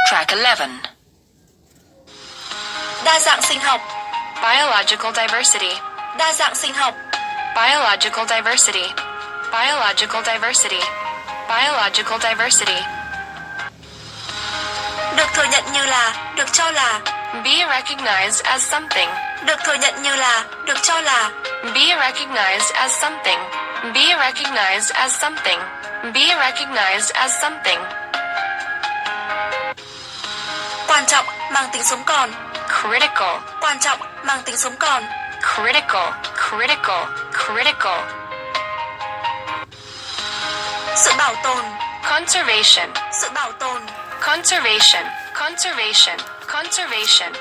Track 11. Đa dạng sinh học. Biological diversity. Đa dạng sinh học. Biological diversity. Biological diversity. Biological diversity. Được thừa nhận như là, được cho là. Be recognized as something. Được thừa nhận như là, được cho là. Be recognized as something. Be recognized as something. Be recognized as something. Quan trọng, mang tính sống còn. Critical. Quan trọng, mang tính sống còn. Critical. Critical. Critical. Sự bảo tồn. Conservation. Sự bảo tồn. Conservation. Conservation. Conservation.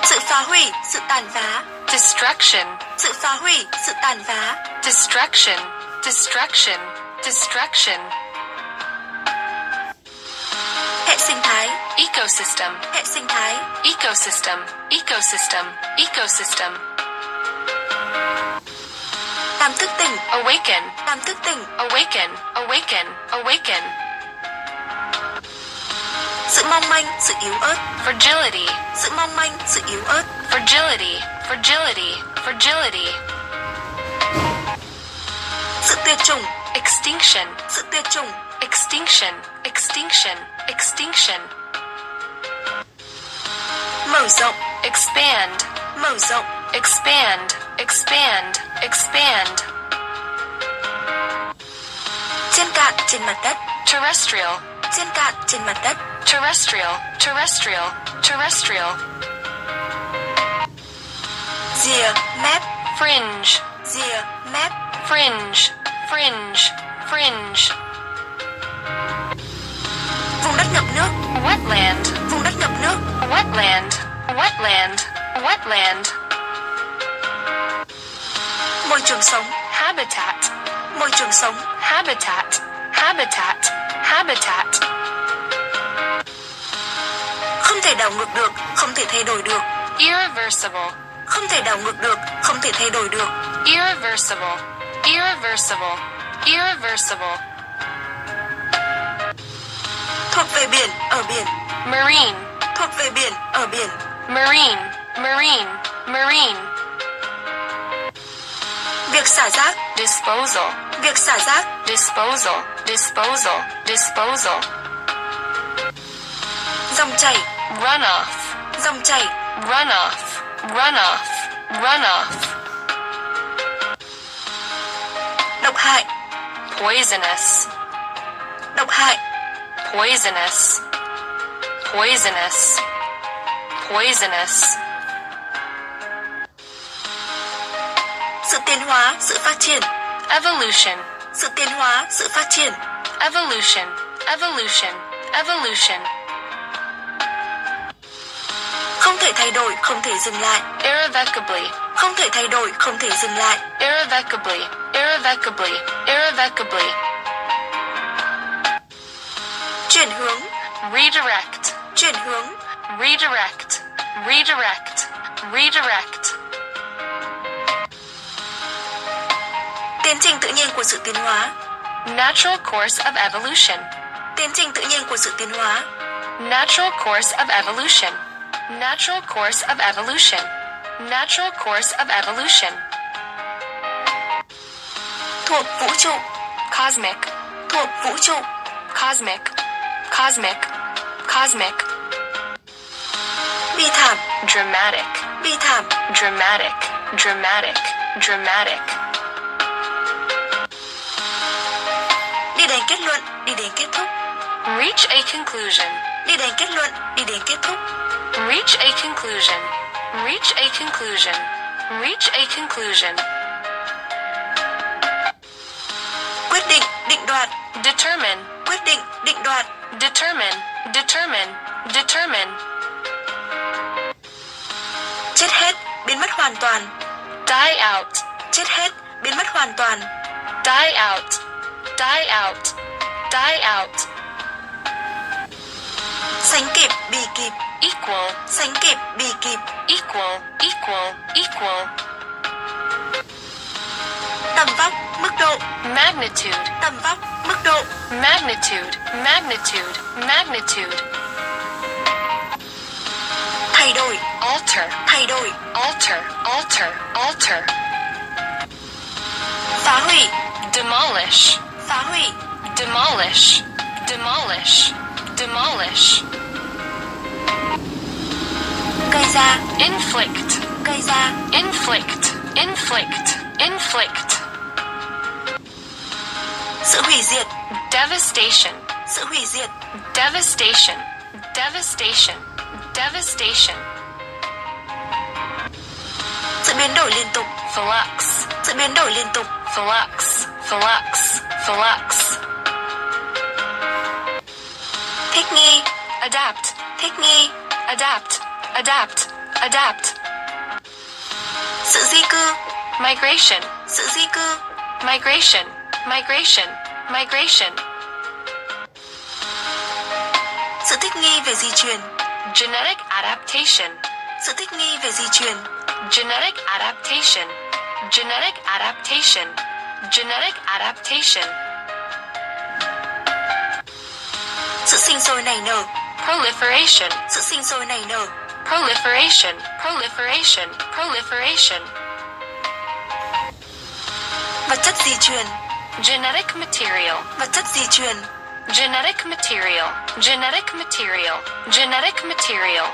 Sự phá hủy, sự tàn phá. Destruction. Sự phá hủy, sự tàn phá. Destruction. Destruction. Destruction. Hệ sinh thái. Ecosystem. Hệ sinh thái. Ecosystem. Ecosystem. Ecosystem. Tam thức tỉnh. Awaken. Tam thức tỉnh. Awaken. Awaken. Awaken. Sự mong manh, sự yếu ớt. Fragility. Sự mong manh, sự yếu ớt. Fragility. Fragility. Fragility. Sự tuyệt chủng. Extinction. Sự tuyệt chủng. Extinction. Extinction. Extinction. Mở rộng. Expand. Mở rộng. Expand. Expand. Expand. Trên cạn, trên mặt đất. Terrestrial. Trên cạn, trên mặt đất. Terrestrial. Terrestrial. Terrestrial. Rìa, mép. Fringe. Rìa, mép. Fringe. Fringe. Fringe. Vùng đất ngập nước. Wetland. Vùng đất ngập nước. Wetland. Wetland. Wetland. Môi trường sống. Habitat. Môi trường sống. Habitat. Habitat. Habitat. Không thể đảo ngược được, không thể thay đổi được. Irreversible. Không thể đảo ngược được, không thể thay đổi được. Irreversible. Irreversible. Irreversible. Thuộc về biển, ở biển. Marine. Thuộc về biển, ở biển. Marine. Marine. Marine. Việc xả rác. Disposal. Việc xả rác. Disposal. Disposal. Disposal. Dòng chảy. Runoff. Dòng chảy. Runoff. Runoff. Runoff. Độc hại. Poisonous. Độc hại. Poisonous. Poisonous. Poisonous. Sự tiến hóa, sự phát triển. Evolution. Sự tiến hóa, sự phát triển. Evolution. Evolution. Evolution. Không thể thay đổi, không thể dừng lại. Irrevocably. Không thể thay đổi, không thể dừng lại. Irrevocably. Irrevocably. Irrevocably. Chuyển hướng. Redirect. Chuyển hướng. Redirect. Redirect. Redirect. Tiến trình tự nhiên của sự tiến hóa. Natural course of evolution. Tiến trình tự nhiên của sự tiến hóa. Natural course of evolution. Natural course of evolution. Natural course of evolution. Thuộc vũ trụ. Cosmic. Thuộc vũ trụ. Cosmic. Cosmic. Cosmic. Bi thảm. Dramatic. Bi thảm. Dramatic. Dramatic. Dramatic. Đi đến kết luận, đi đến kết thúc. Reach a conclusion. Đi đến kết luận, đi đến kết thúc. Reach a conclusion. Reach a conclusion. Reach a conclusion. Quyết định, định đoạt. Determine. Quyết định, định đoạt. Determine. Determine. Determine. Chết hết, biến mất hoàn toàn. Die out. Chết hết, biến mất hoàn toàn. Die out. Die out. Die out. Sánh kịp, bì kịp. Equal. Sánh kịp, bì kịp. Equal. Equal. Equal. Tầm vóc, mức độ. Magnitude. Tầm vóc, mức độ. magnitude, magnitude, magnitude. Thay đổi, Alter, thay đổi. alter, alter, alter. Phá hủy, Demolish, phá hủy. demolish, demolish, demolish. Gây ra, Inflict, gây ra. inflict, inflict, inflict. Sự hủy diệt, Devastation, sự hủy diệt. devastation, devastation, devastation. Sự biến đổi liên tục, Flux, sự biến đổi liên tục. flux, flux, flux. Thích nghi, Adapt, thích nghi. adapt, adapt, adapt. Sự di cư, Migration, sự di cư. migration, migration, migration. Sự thích nghi về di truyền, Genetic adaptation, sự thích nghi về di truyền. genetic adaptation, genetic adaptation, genetic adaptation. Sự sinh sôi nảy nở, Proliferation, sự sinh sôi nảy nở. proliferation, proliferation, proliferation. Vật chất di truyền, Genetic material, vật chất di truyền. genetic material, genetic material, genetic material.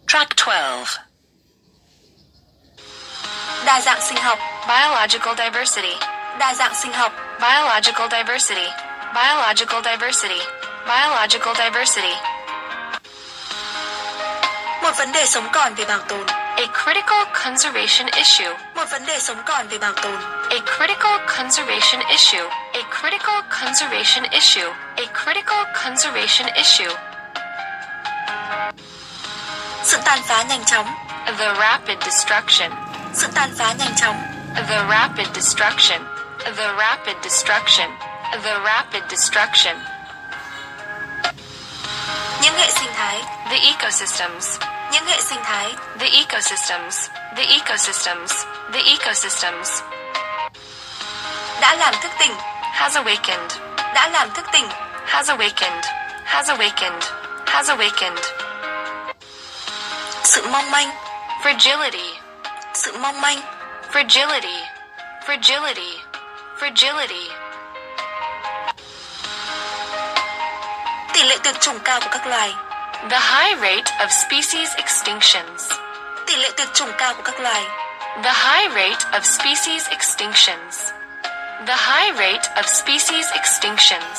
Track 12. Đa dạng sinh học, Biological diversity, đa dạng sinh học. biological diversity, biological diversity, biological diversity. Một vấn đề sống còn về bảo tồn, A critical conservation issue, một vấn đề sống còn về bảo tồn. a critical conservation issue, a critical conservation issue, a critical conservation issue. Sự tàn phá nhanh chóng, The rapid destruction, sự tàn phá nhanh chóng. the rapid destruction, the rapid destruction, the rapid destruction. Những hệ sinh thái, The ecosystems, những hệ sinh thái. the ecosystems, the ecosystems, the ecosystems. Đã làm thức tỉnh, Has awakened, đã làm thức tỉnh. has awakened, has awakened, has awakened. Sự mong manh, Fragility, sự mong manh. fragility, fragility, fragility. Tỷ lệ tuyệt chủng cao của các loài, The high rate of species extinctions, tỷ lệ tuyệt chủng cao của các loài. the high rate of species extinctions, the high rate of species extinctions,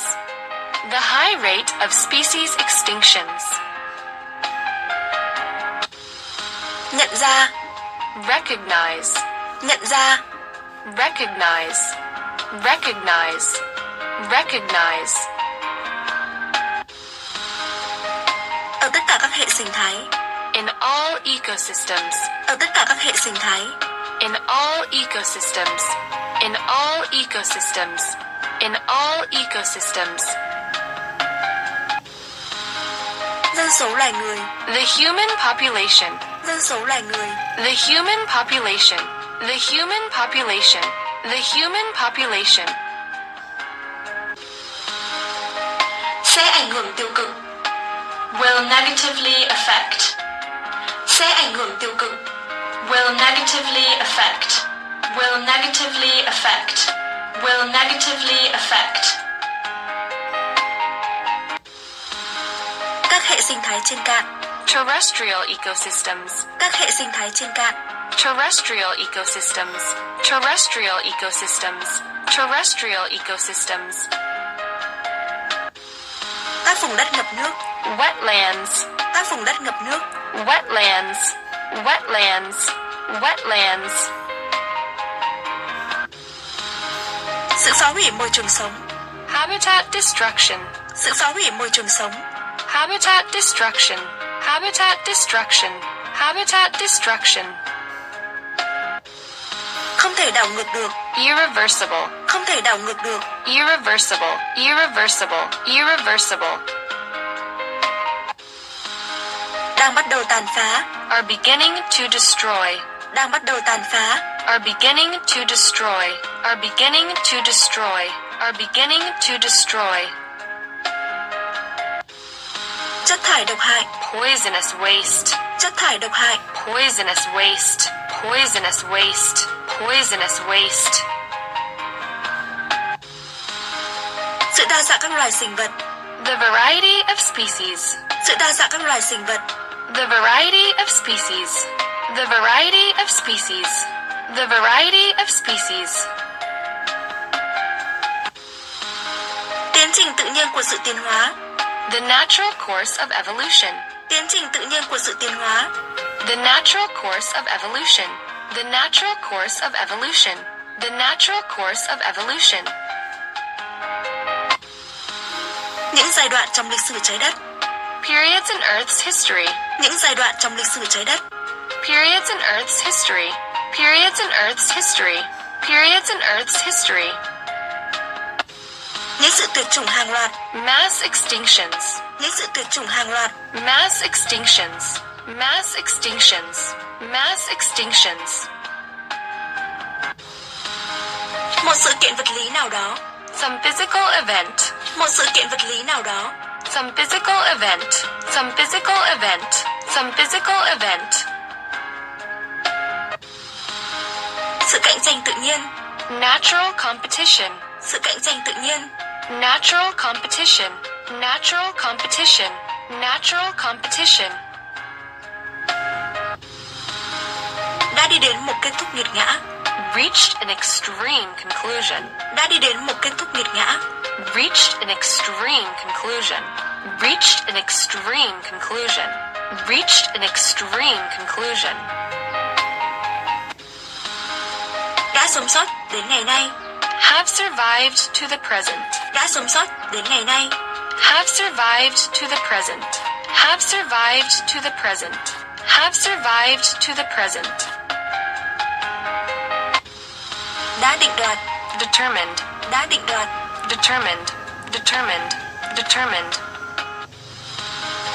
the high rate of species extinctions. Nhận ra, Recognize, nhận ra. recognize, recognize, recognize. Ở tất cả các hệ sinh thái, In all ecosystems, ở tất cả các hệ sinh thái. in all ecosystems, in all ecosystems, in all ecosystems. Dân số loài người, The human population, dân số loài người. the human population, the human population, the human population. Sẽ ảnh hưởng tiêu cực, will negatively affect, sẽ ảnh hưởng tiêu cực. will negatively affect, will negatively affect, will negatively affect. Các hệ sinh thái trên cạn, Terrestrial ecosystems, các hệ sinh thái trên cạn. terrestrial ecosystems, terrestrial ecosystems, terrestrial ecosystems. Các vùng đất ngập nước, Wetlands, các vùng đất ngập nước. wetlands, wetlands, wetlands. Sự phá hủy môi trường sống, Habitat destruction, sự phá hủy môi trường sống. habitat destruction, habitat destruction, habitat destruction. Không thể đảo ngược được, Irreversible, không thể đảo ngược được. irreversible, irreversible, irreversible. Đang bắt đầu tàn phá, Are beginning to destroy, đang bắt đầu tàn phá. are beginning to destroy, are beginning to destroy, are beginning to destroy. Chất thải độc hại. Poisonous waste. Chất thải độc hại. Poisonous waste. Poisonous waste. Poisonous waste. Sự đa dạng các loài sinh vật. The variety of species. Sự đa dạng các loài sinh vật. The variety of species. The variety of species. The variety of species. Tiến trình tự nhiên của sự tiến hóa. The natural course of evolution. Tiến trình tự nhiên của sự tiến hóa. The natural course of evolution. The natural course of evolution. The natural course of evolution. Những giai đoạn trong lịch sử trái đất. Periods in Earth's history. Những giai đoạn trong lịch sử trái đất. Periods in Earth's history. Periods in Earth's history. Periods in Earth's history. Những sự tuyệt chủng hàng loạt. Mass extinctions. Những sự tuyệt chủng hàng loạt. Mass extinctions. Mass extinctions. Mass extinctions. Một sự kiện vật lý nào đó. Some physical event. Một sự kiện vật lý nào đó. Some physical event. Some physical event. Some physical event. Sự cạnh tranh tự nhiên. Natural competition. Sự cạnh tranh tự nhiên. Natural competition. Natural competition. Natural competition. Đã đi đến một kết thúc nghiệt ngã. Reached an extreme conclusion. Đã đi đến một kết thúc nghiệt ngã. Reached an extreme conclusion. Reached an extreme conclusion. Reached an extreme conclusion. Đã sống sót đến ngày nay. Have survived to the present. Đã sống sót đến ngày nay. Have survived to the present. Have survived to the present. Have survived to the present. Đã định đoạt. Determined. Đã định đoạt. Determined. Determined. Determined.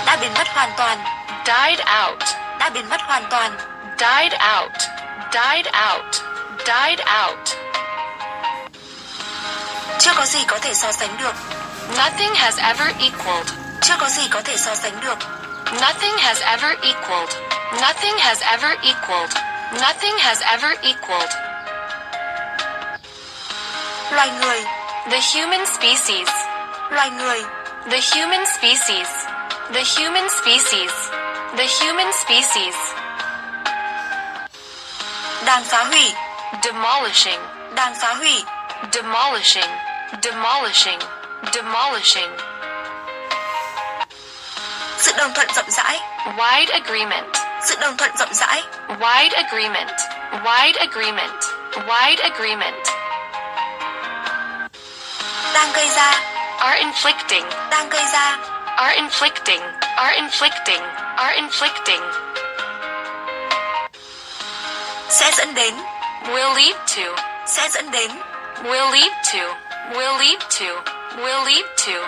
Đã biến mất hoàn toàn. Died out. Đã biến mất hoàn toàn. Died out. Died out. Died out. Chưa có gì có thể so sánh được. Nothing has ever equaled. Chưa có gì có thể so sánh được. Nothing has ever equaled. Nothing has ever equaled. Nothing has ever equaled. Loài người. The human species. Loài người. The human species. The human species. The human species. Đang phá hủy. Demolishing. Đang phá hủy. Demolishing. Demolishing. Demolishing. Sự đồng thuận rộng rãi. Wide agreement. Sự đồng thuận rộng rãi. Wide agreement. Wide agreement. Wide agreement. Đang gây ra. Are inflicting. Đang gây ra. Are inflicting. Are inflicting. Are inflicting. Sẽ dẫn đến. Will lead to. Sẽ dẫn đến. Will lead to. Will lead to. Will lead to.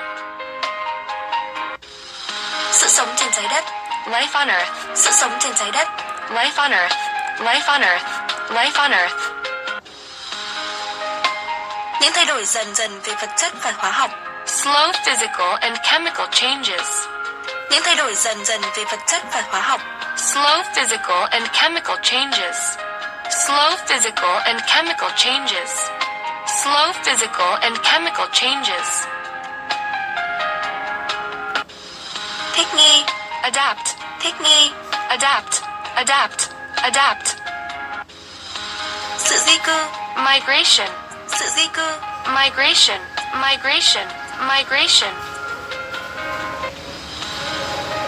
Sự sống trên trái đất. Life on Earth. Sự sống trên trái đất. Life on Earth. Life on Earth. Life on Earth. Những thay đổi dần dần về vật chất và hóa học. Slow physical and chemical changes. Những thay đổi dần dần về vật chất và hóa học. Slow physical and chemical changes. Slow physical and chemical changes. Slow physical and chemical changes. Thích nghi. Adapt. Thích nghi. Adapt. Adapt. Adapt. Sự di cư. Migration. Sự di cư. Migration. Migration. Migration.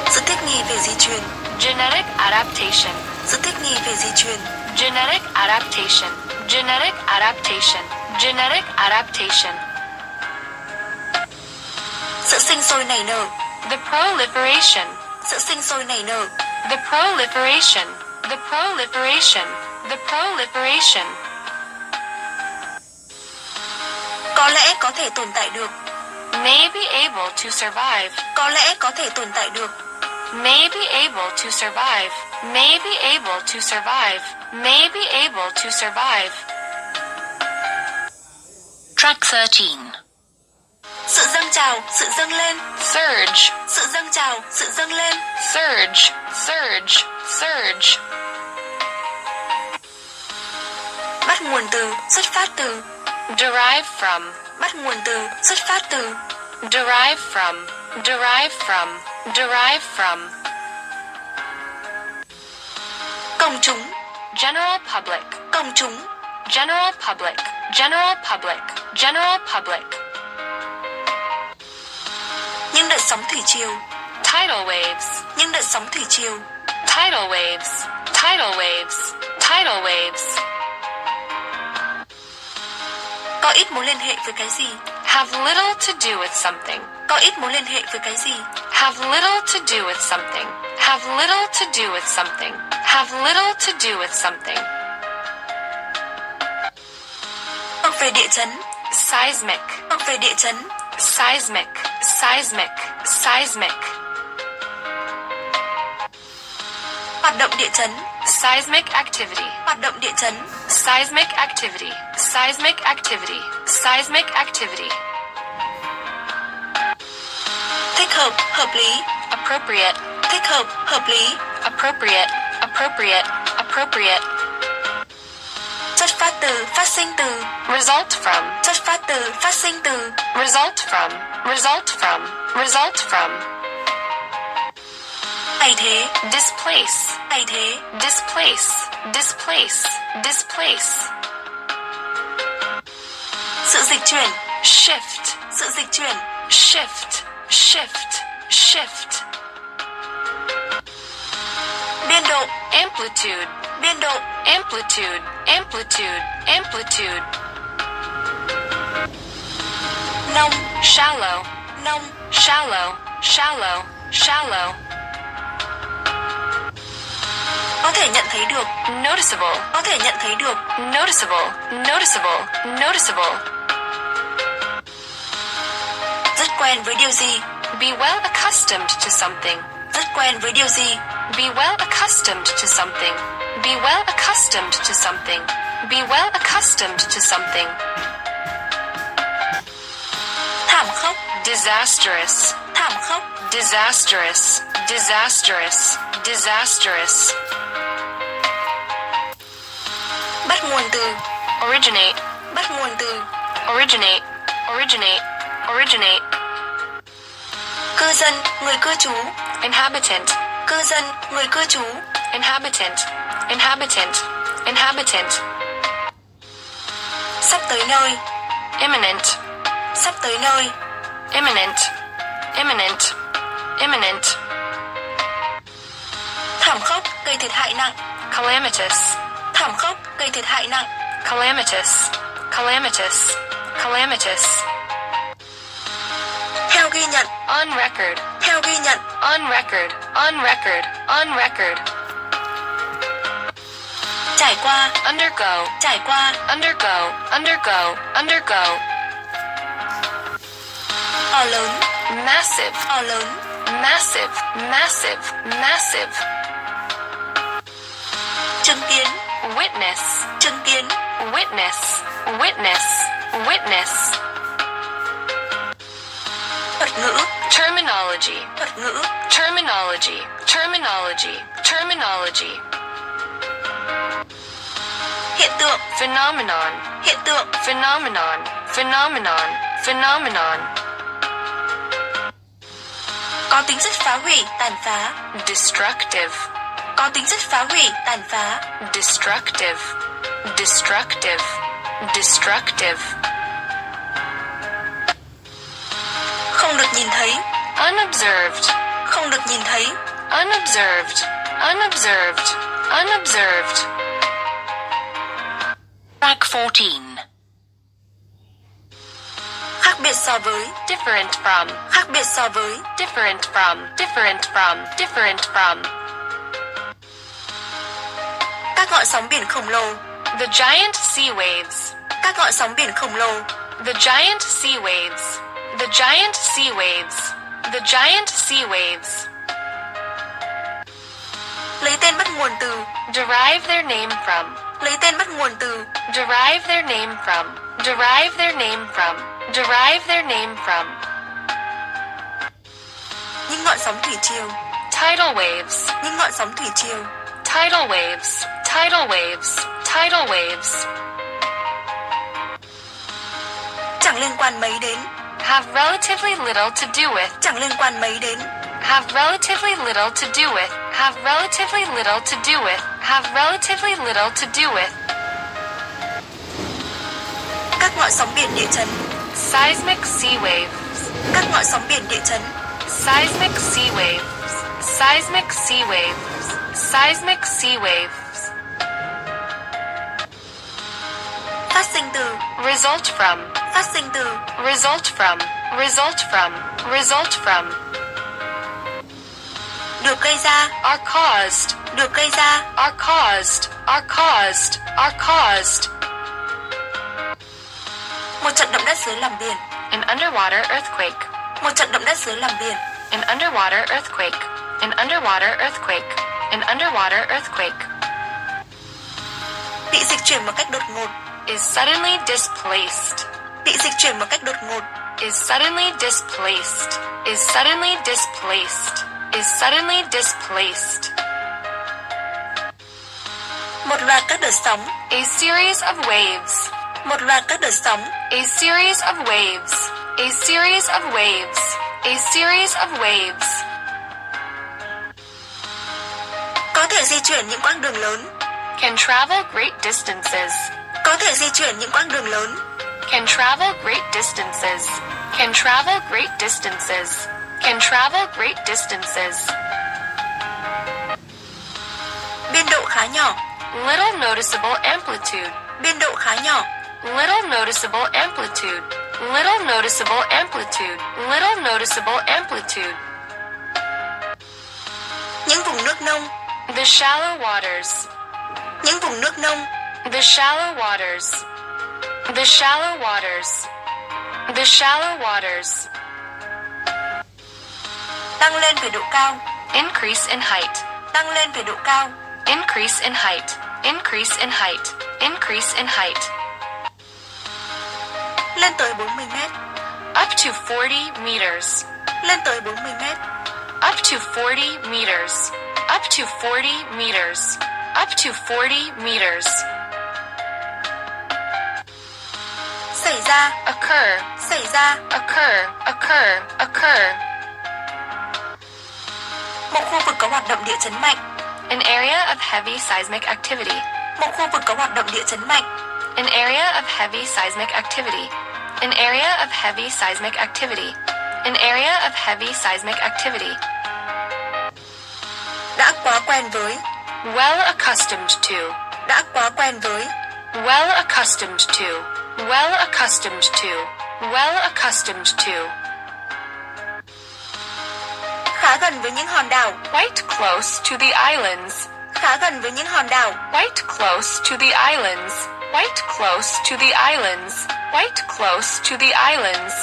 Sự thích nghi về di truyền. Genetic adaptation. Sự thích nghi về di truyền. Genetic adaptation. Genetic adaptation. Genetic adaptation. Sự sinh sôi nảy nở. The proliferation. Sự sinh sôi nảy nở. The proliferation. The proliferation. The proliferation. Có lẽ có thể tồn tại được. May be able to survive. Có lẽ có thể tồn tại được. May be able to survive. May be able to survive. May be able to survive. Track 13. Sự dâng trào, sự dâng lên. Surge. Sự dâng trào, sự dâng lên. Surge. Surge. Surge. Bắt nguồn từ, xuất phát từ. Derive from. Bắt nguồn từ, xuất phát từ. Derive from. Derive from. Derive from. Công chúng. General public. Công chúng. General public. General public. General public. Những đợt sóng thủy triều. Tidal waves. Những đợt sóng thủy triều. Tidal waves. Tidal waves. Tidal waves. Có ít mối liên hệ với cái gì? Have little to do with something. Có ít mối liên hệ với cái gì? Have little to do with something. Have little to do with something. Have little to do with something. Hoặc về địa chấn. Seismic. Hoặc về địa chấn. Seismic. Seismic. Seismic. Hoạt động địa chấn. Seismic activity. Hoạt động địa chấn. Seismic activity. Seismic activity. Seismic activity. Thích hợp, hợp lý. Appropriate. Thích hợp, hợp lý. Appropriate. Appropriate. Appropriate. Xuất phát từ, phát sinh từ. Result from. Xuất phát từ, phát sinh từ. Result from. Result from. Result from. Thay thế. Displace. Thay thế. Displace. Displace. Displace. Sự dịch chuyển. Shift. Sự dịch chuyển. Shift. Shift. Shift. Biên độ. Amplitude. Biên độ. Amplitude. Amplitude. Amplitude. Nông. Shallow. Nông. Shallow. Shallow. Shallow. Có thể nhận thấy được. Noticeable. Có thể nhận thấy được. Noticeable. Noticeable. Noticeable. Rất quen với điều gì? Be well accustomed to something. Rất quen với điều gì? Be well accustomed to something. Be well accustomed to something. Be well accustomed to something. Thảm khốc. Disastrous. Thảm khốc. Disastrous. Disastrous. Disastrous. Bắt nguồn từ. Originate. Bắt nguồn từ. Originate. Originate. Originate. Cư dân, người cư trú. Inhabitant. Cư dân, người cư trú. Inhabitant. Inhabitant. Inhabitant. Sắp tới nơi. Imminent. Sắp tới nơi. Imminent. Imminent. Imminent. Thảm khốc, gây thiệt hại nặng. Calamitous. Thảm khốc, gây thiệt hại nặng. Calamitous. Calamitous. Calamitous. Theo ghi nhận. On record. Theo ghi nhận. On record. On record. On record. Trải qua. Undergo. Trải qua. Undergo. Undergo. Undergo. O lớn. Massive. O lớn. Massive. Massive. Massive. Chứng kiến. Witness. Chứng kiến. Witness. Witness. Witness. Thuật ngữ. Terminology. Thuật ngữ. Terminology. Terminology. Terminology. Hiện tượng. Phenomenon. Hiện tượng. Phenomenon. Phenomenon. Phenomenon. Có tính chất phá hủy, tàn phá. Destructive. Có tính chất phá hủy, tàn phá. Destructive. Destructive. Destructive. Không được nhìn thấy. Unobserved. Không được nhìn thấy. Unobserved. Unobserved. Unobserved. Track 14. Khác biệt so với. Different from. Khác biệt so với. Different from. Different from. Different from. Các ngọn sóng biển khổng lồ. The giant sea waves. Các ngọn sóng biển khổng lồ. The giant sea waves. The giant sea waves. The giant sea waves. Lấy tên bắt nguồn từ. Derive their name from. Lấy tên bắt nguồn từ. Derive their name from. Derive their name from. Derive their name from. Những ngọn sóng thủy triều. Tidal waves. Những ngọn sóng thủy triều. Tidal waves. Tidal waves. Tidal waves. Chẳng liên quan mấy đến. Have relatively little to do with. Chẳng liên quan mấy đến. Have relatively little to do with. Have relatively little to do with. Have relatively little to do with. Các ngọn sóng biển địa chấn. Seismic sea waves. Các ngọn sóng biển địa chấn. Seismic sea waves. Seismic sea waves. Seismic sea waves. Phát sinh từ. Result from. Phát sinh từ. Result from. Result from. Result from. Được gây ra. Are caused. Được gây ra. Are caused. Are caused. Are caused. Một trận động đất dưới lòng biển. An underwater earthquake. Một trận động đất dưới lòng biển. An underwater earthquake. An underwater earthquake. An underwater earthquake. Bị dịch chuyển một cách đột ngột. Is suddenly displaced. Bị dịch chuyển một cách đột ngột. Is suddenly displaced. Is suddenly displaced. Is suddenly displaced. Một loạt các đợt sóng. A series of waves. Một loạt các đợt sóng. A series of waves. A series of waves. A series of waves. Có thể di chuyển những quãng đường lớn. Can travel great distances. Có thể di chuyển những quãng đường lớn. Can travel great distances. Can travel great distances. Can travel great distances. Biên độ khá nhỏ. Little noticeable amplitude. Biên độ khá nhỏ. Little noticeable amplitude. Little noticeable amplitude. Little noticeable amplitude. Những vùng nước nông. The shallow waters. Những vùng nước nông. The shallow waters. The shallow waters. The shallow waters. Tăng lên về độ cao. Increase in height. Tăng lên về độ cao. Increase in height. Increase in height. Increase in height. Lên tới 40 mét. Up to 40 meters. Lên tới 40 mét. Up to 40 meters. Up to 40 meters. Up to 40 meters. Xảy ra. Occur. Xảy ra. Occur. Occur. Occur. Một khu vực có hoạt động địa chấn mạnh. An area of heavy seismic activity. Một khu vực có hoạt động địa chấn mạnh. An area of heavy seismic activity. An area of heavy seismic activity. An area of heavy seismic activity. Đã quá quen với. Well accustomed to. Đã quá quen với. Well accustomed to. Well accustomed to. Well accustomed to. Khá gần với những hòn đảo. Quite close to the islands. Khá gần với những hòn đảo. Quite close to the islands. Quite close to the islands. Quite close to the islands.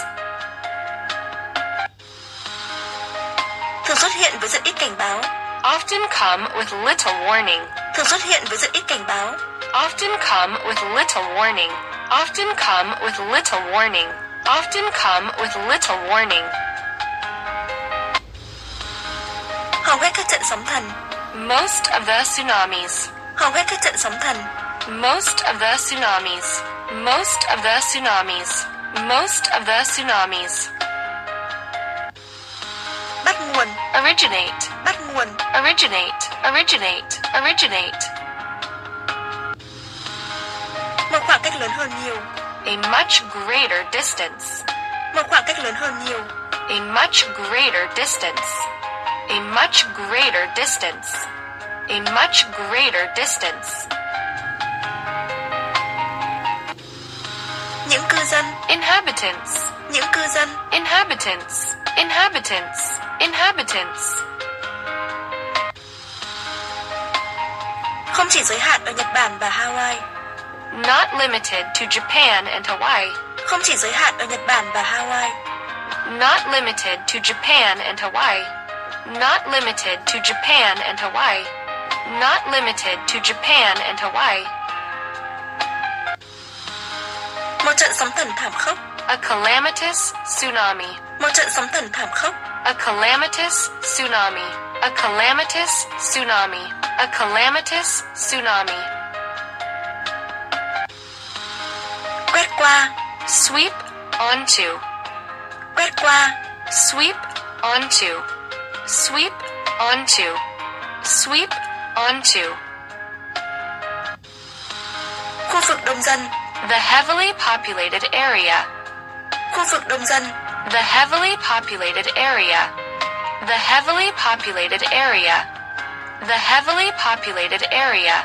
Thường xuất hiện với rất ít cảnh báo. Often come with little warning. Thường xuất hiện với rất ít cảnh báo. Often come with little warning. Often come with little warning. Often come with little warning. Hầu hết các trận sóng thần. Most of the tsunamis. Hầu hết các trận sóng thần. Most of the tsunamis. Most of the tsunamis. Most of the tsunamis. Bắt nguồn. Originate. Bắt nguồn. Originate. Originate. Originate. Một khoảng cách lớn hơn nhiều. A much greater distance. Một khoảng cách lớn hơn nhiều. A much greater distance. A much greater distance. A much greater distance. Những cư dân. Inhabitants. Những cư dân. Inhabitants. Inhabitants. Inhabitants. Không chỉ giới hạn ở Nhật Bản và Hawaii. Not limited to Japan and Hawaii. Không chỉ giới hạn ở Nhật Bản và Hawaii. Not limited to Japan and Hawaii. Not limited to Japan and Hawaii. Not limited to Japan and Hawaii. Một trận sóng thần thảm khốc. A calamitous tsunami. Một trận sóng thần thảm khốc. A calamitous tsunami. A calamitous tsunami. A calamitous tsunami. Quét qua. Sweep onto. Quét qua. Sweep onto. Sweep onto. Sweep onto. Khu vực đông dân. The heavily populated area. Khu vực đông dân. The heavily populated area. The heavily populated area. The heavily populated area.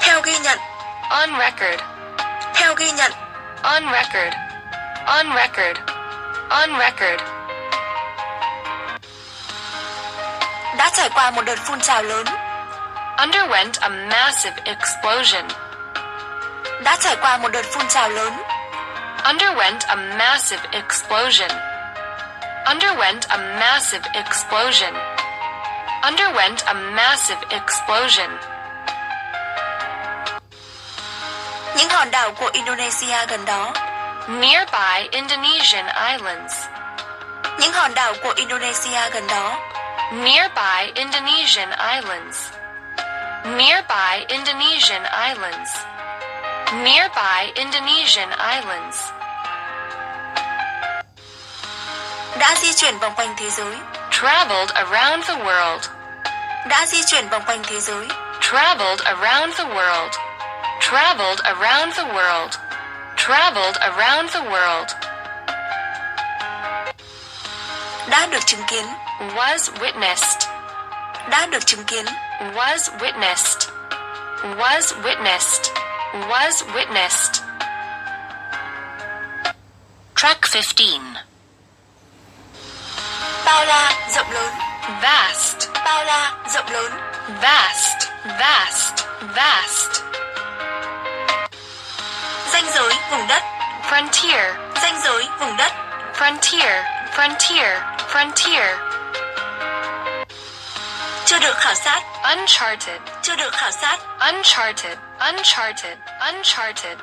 Theo ghi nhận. On record. Theo ghi nhận. On record. On record. On record. Đã trải qua một đợt phun trào lớn. Underwent a massive explosion. Đã trải qua một đợt phun trào lớn. Underwent a massive explosion. Underwent a massive explosion. Underwent a massive explosion. Những hòn đảo của Indonesia gần đó. Nearby Indonesian islands. Những hòn đảo của Indonesia gần đó. Nearby Indonesian islands. Nearby Indonesian islands. Nearby Indonesian islands. Đã di chuyển vòng quanh thế giới. Traveled around the world. Đã di chuyển vòng quanh thế giới. Traveled around the world. Traveled around the world. Traveled around the world. Đã được chứng kiến. Was witnessed. Đã được chứng kiến. Was witnessed. Was witnessed. Was witnessed. Track 15. Bao la, rộng lớn. Vast. Bao la, rộng lớn. Vast. Vast. Vast. Ranh giới, vùng đất. Frontier. Ranh giới, vùng đất. Frontier. Frontier. Frontier. Chưa được khảo sát. Uncharted. Chưa được khảo sát. Uncharted. Uncharted. Uncharted.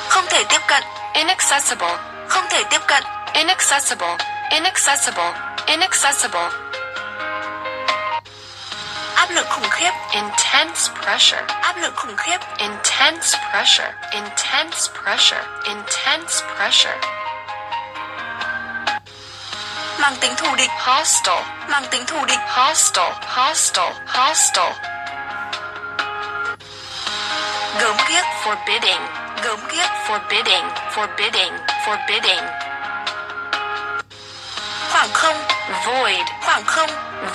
Không thể tiếp cận. Inaccessible. Không thể tiếp cận. Inaccessible. Inaccessible. Inaccessible. Áp lực khủng khiếp. Intense pressure. Áp lực khủng khiếp. Intense pressure. Intense pressure. Intense pressure. Mang tính thù địch. Hostile. Mang tính thù địch. Hostile. Hostile. Hostile. Gớm ghiếc. Forbidding. Gớm ghiếc. Forbidding. Forbidding. Forbidding. Khoảng không. Void. Khoảng không.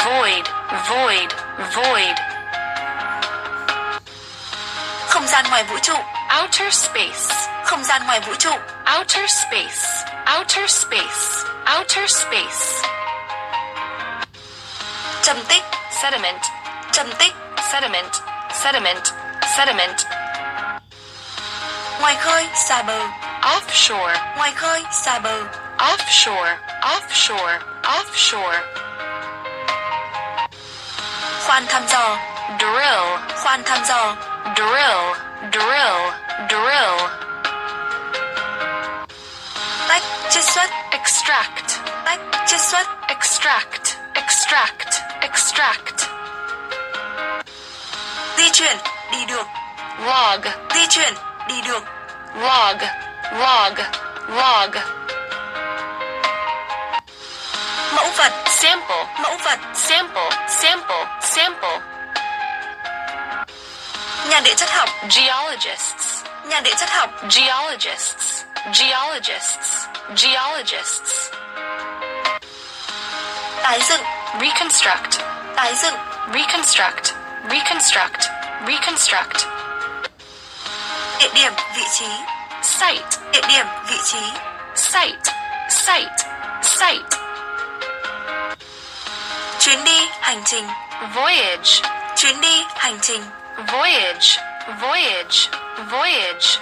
Void. Void. Void. Không gian ngoài vũ trụ. Outer space. Không gian ngoài vũ trụ. Outer space. Outer space. Outer space. Trầm tích. Sediment. Trầm tích. Sediment. Sediment. Sediment. Ngoài khơi, xa bờ. Offshore. Ngoài khơi, xa bờ. Offshore. Offshore. Offshore. Khoan thăm dò. Drill. Khoan thăm dò. Drill. Drill. Drill. Tách, chiết xuất. Extract. Tách, chiết xuất. Extract. Extract. Extract. Di chuyển, đi được. Log. Di chuyển, đi được. Log. Log. Log. Mẫu vật. Sample. Mẫu vật. Sample. Sample. Sample. Nhà địa chất học. Geologists. Nhà địa chất học. Geologists. Geologists. Geologists. Tái dựng. Reconstruct. Tái dựng. Reconstruct. Reconstruct. Reconstruct. Địa điểm, vị trí. Site. Địa điểm, vị trí. Site. Site. Site. Chuyến đi, hành trình. Voyage. Chuyến đi, hành trình. Voyage. Voyage. Voyage.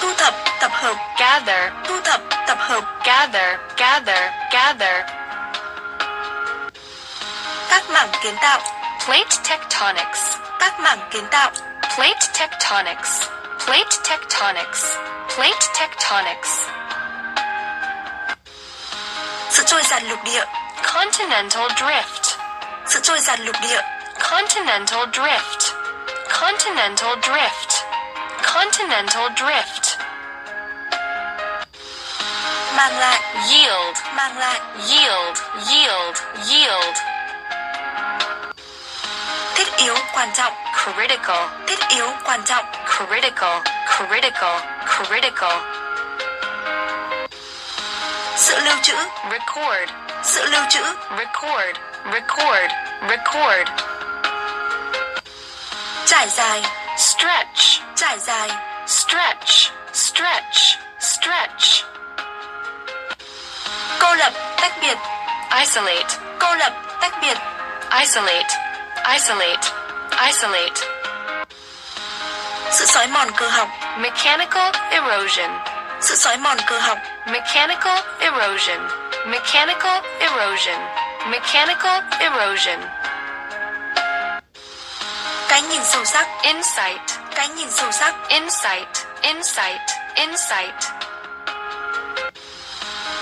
Thu thập, tập hợp. Gather. Thu thập, tập hợp. Gather. Gather. Gather. Các mảng kiến tạo. Plate tectonics. Các mảng kiến tạo. Plate tectonics. Plate tectonics. Plate tectonics. Sự trôi giạt lục địa. Continental drift. Sự trôi giạt lục địa. Continental drift. Continental drift. Continental drift. Mang lại. Yield. Mang lại. Yield. Yield. Yield. Thiết yếu, quan trọng. Critical. Thiết yếu, quan trọng. Critical. Critical. Critical. Sự lưu trữ. Record. Sự lưu trữ. Record. Record. Record. Trải dài. Stretch. Trải dài. Stretch. Stretch. Stretch. Cô lập, tách biệt. Isolate. Cô lập, tách biệt. Isolate. Isolate. Isolate. Sự xói mòn cơ học. Mechanical erosion. Sự xói mòn cơ học. Mechanical erosion. Mechanical erosion. Mechanical erosion. Cái nhìn sâu sắc. Insight. Cái nhìn sâu sắc. Insight. Insight. Insight.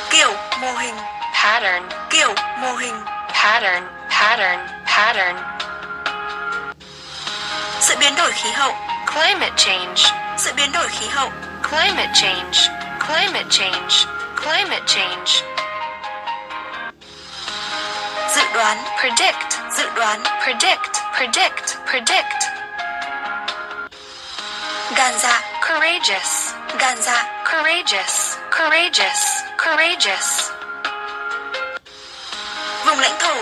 Kiểu, mô hình. Pattern. Kiểu, mô hình. Pattern. Pattern. Pattern. Sự biến đổi khí hậu. Climate change. Sự biến đổi khí hậu. Climate change. Climate change. Climate change. Dự đoán. Predict. Dự đoán. Predict. Predict. Predict. Gan dạ. Courageous. Gan dạ. Courageous. Courageous. Courageous. Vùng lãnh thổ.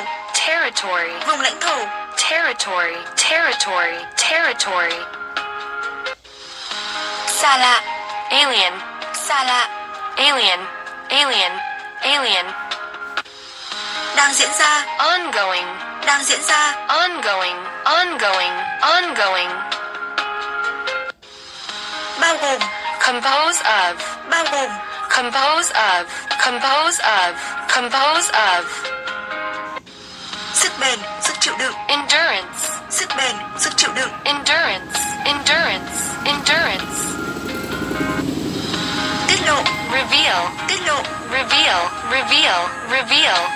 Territory. Vùng lãnh thổ. Territory. Territory. Territory. Xa lạ. Alien. Xa lạ. Alien. Alien. Alien. Đang diễn ra. Ongoing. Đang diễn ra. Ongoing. Ongoing. Ongoing. Bao gồm. Compose of. Bao gồm. Compose of. Compose of. Compose of. Sức bền, sức chịu đựng. Endurance. Sức bền, sức chịu đựng. Endurance. Endurance. Endurance. Tiết lộ. Reveal. Tiết lộ. Reveal. Reveal. Reveal.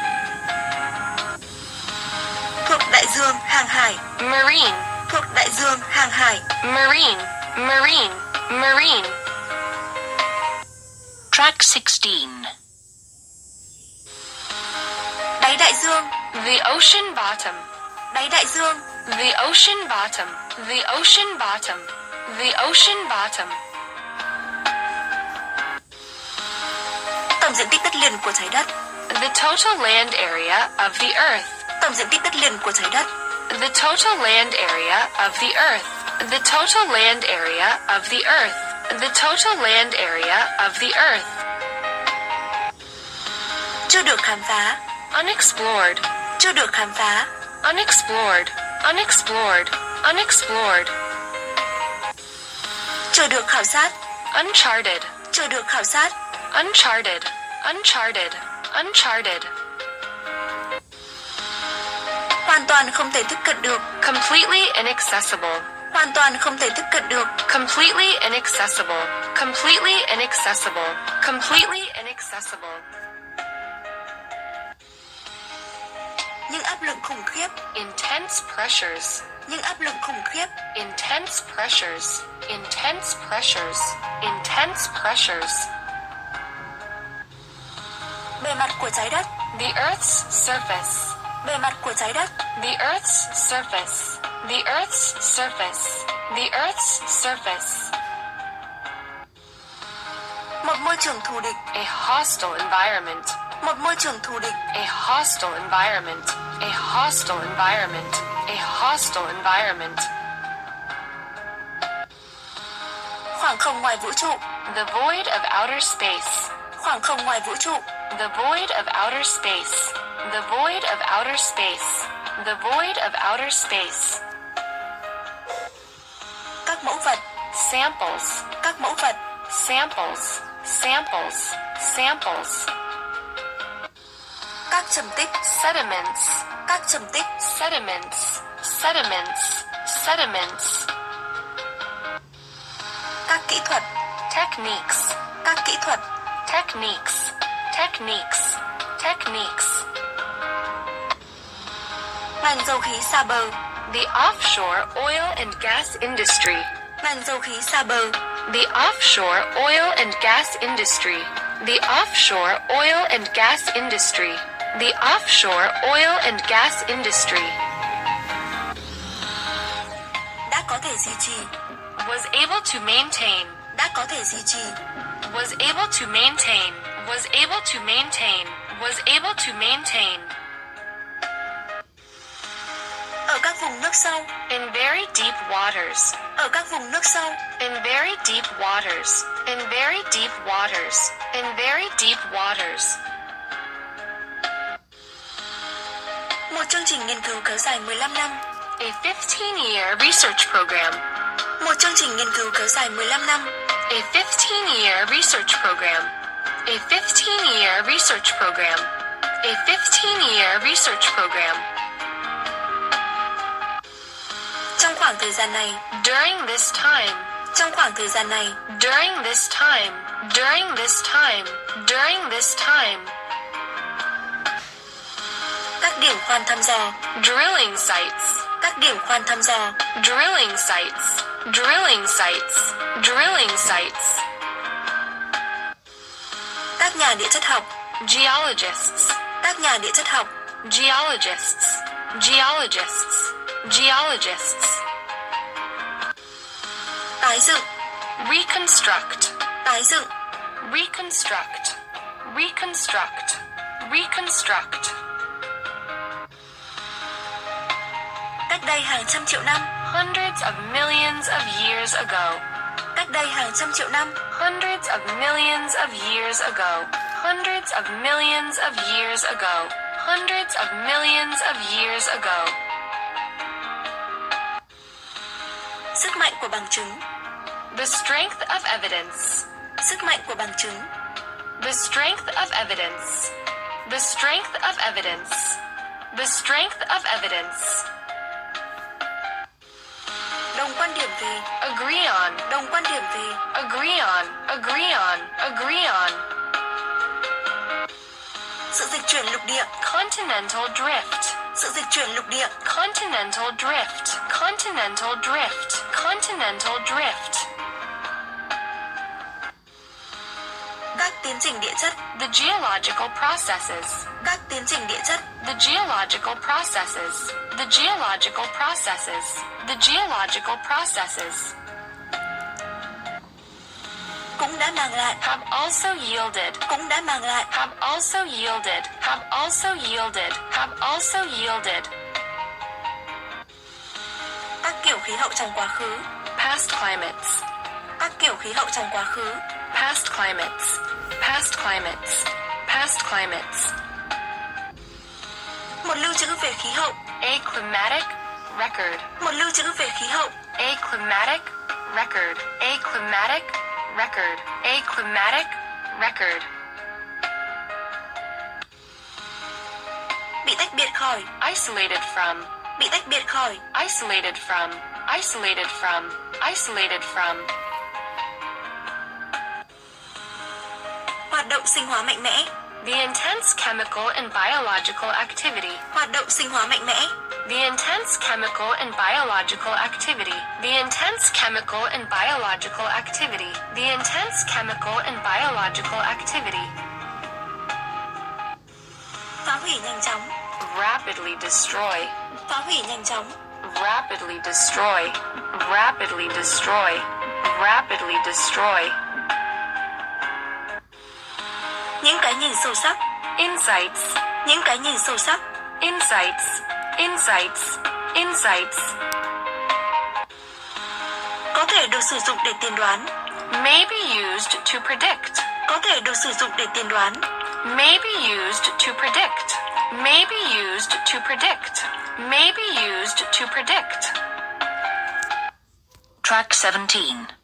Thuộc đại dương, hàng hải. Marine. Thuộc đại dương, hàng hải. Marine. Marine. Marine. Track 16. Đáy đại dương. The ocean bottom. Đáy đại dương. The ocean bottom. The ocean bottom. The ocean bottom. Tổng diện tích đất liền của trái đất. The total land area of the earth. Tổng diện tích đất liền của trái đất. The total land area of the earth. The total land area of the earth. The total land area of the earth. Chưa được khám phá. Unexplored. Chưa được khám phá. Unexplored. Unexplored. Unexplored. Chưa được khảo sát. Uncharted. Chưa được khảo sát. Uncharted. Uncharted. Uncharted. Hoàn toàn không thể tiếp cận được. Completely inaccessible. Hoàn toàn không thể tiếp cận được. Completely inaccessible. Completely inaccessible. Completely inaccessible. Những áp lực khủng khiếp. Intense pressures. Những áp lực khủng khiếp. Intense pressures. Intense pressures. Intense pressures. Bề mặt của trái đất. The Earth's surface. Bề mặt của trái đất. The Earth's surface. The Earth's surface. The Earth's surface. Một môi trường thù địch. A hostile environment. Một môi trường thù địch. A hostile environment. A hostile environment. A hostile environment. Khoảng không ngoài vũ trụ. The void of outer space. Khoảng không ngoài vũ trụ. The void of outer space. The void of outer space. The void of outer space. Các mẫu vật. Samples. Các mẫu vật. Samples. Samples. Samples. Các trầm tích. Sediments. Các trầm tích. Sediments. Sediments. sediments. Các kỹ thuật. Techniques. Các kỹ thuật. Techniques. Techniques. Techniques. Màn dầu khí xa bờ. The offshore oil and gas industry. Màn dầu khí xa bờ. The offshore oil and gas industry. The offshore oil and gas industry. The offshore oil and gas industry. Đã có thể duy trì. Was able to maintain. Đã có thể duy trì. Was able to maintain. Was able to maintain. Was able to maintain. Ở các vùng nước sâu. In very deep waters. Ở các vùng nước sâu. In very deep waters. In very deep waters. In very deep waters. Một chương trình nghiên cứu kéo dài 15 năm. A 15-year research program. Một chương trình nghiên cứu kéo dài 15 năm. A 15-year research program. A 15-year research program. A 15-year research program. Trong khoảng thời gian này. During this time. Trong khoảng thời gian này. During this time. During this time. During this time. Các điểm khoan thăm dò. Drilling sites. Các điểm khoan thăm dò. Drilling sites. Drilling sites. Drilling sites. Các nhà địa chất học. Geologists. Các nhà địa chất học. Geologists. Geologists. Geologists. Tái dựng. Reconstruct. Tái dựng. Reconstruct. Reconstruct. Reconstruct. Cách đây hàng trăm triệu năm. Hundreds of millions of years ago. Cách đây hàng trăm triệu năm. Hundreds of millions of years ago. Hundreds of millions of years ago. Hundreds of millions of years ago. Sức mạnh của bằng chứng. The strength of evidence. Sức mạnh của bằng chứng. The strength of evidence. The strength of evidence. The strength of evidence. Đồng quan điểm về. Agree on. Đồng quan điểm về. Agree on. Agree on. Agree on. Sự dịch chuyển lục địa. Continental drift. Sự dịch chuyển lục địa. Continental drift. Continental drift. Continental drift. Các tiến trình địa chất. The geological processes. Các tiến trình địa chất. The geological processes. The geological processes. The geological processes. Cũng đã mang lại. Have also yielded. Cũng đã mang lại. Have also yielded. Have also yielded. Have also yielded. Các kiểu khí hậu trong quá khứ. Past climates. Các kiểu khí hậu trong quá khứ. Past climates. Past climates. Past climates. Một lưu trữ về khí hậu. A climatic record. Một lưu trữ về khí hậu. A climatic record. A climatic record. A climatic record. Bị tách biệt khỏi. Isolated from. Bị tách biệt khỏi. Isolated from. Isolated from. Isolated from. Hoạt động sinh hóa mạnh mẽ. The intense chemical and biological activity. Hoạt động sinh hóa mạnh mẽ. The intense chemical and biological activity. The intense chemical and biological activity. The intense chemical and biological activity. Phá hủy nhanh chóng. Rapidly destroy. Phá hủy nhanh chóng. Rapidly destroy. Rapidly destroy. Rapidly destroy. Những cái nhìn sâu sắc. Insights. Những cái nhìn sâu sắc. Insights. Insights. Insights. Có thể được sử dụng để tiên đoán. May be used to predict. Có thể được sử dụng để tiên đoán. May be used to predict. May be used to predict. May be used to predict. Track 17.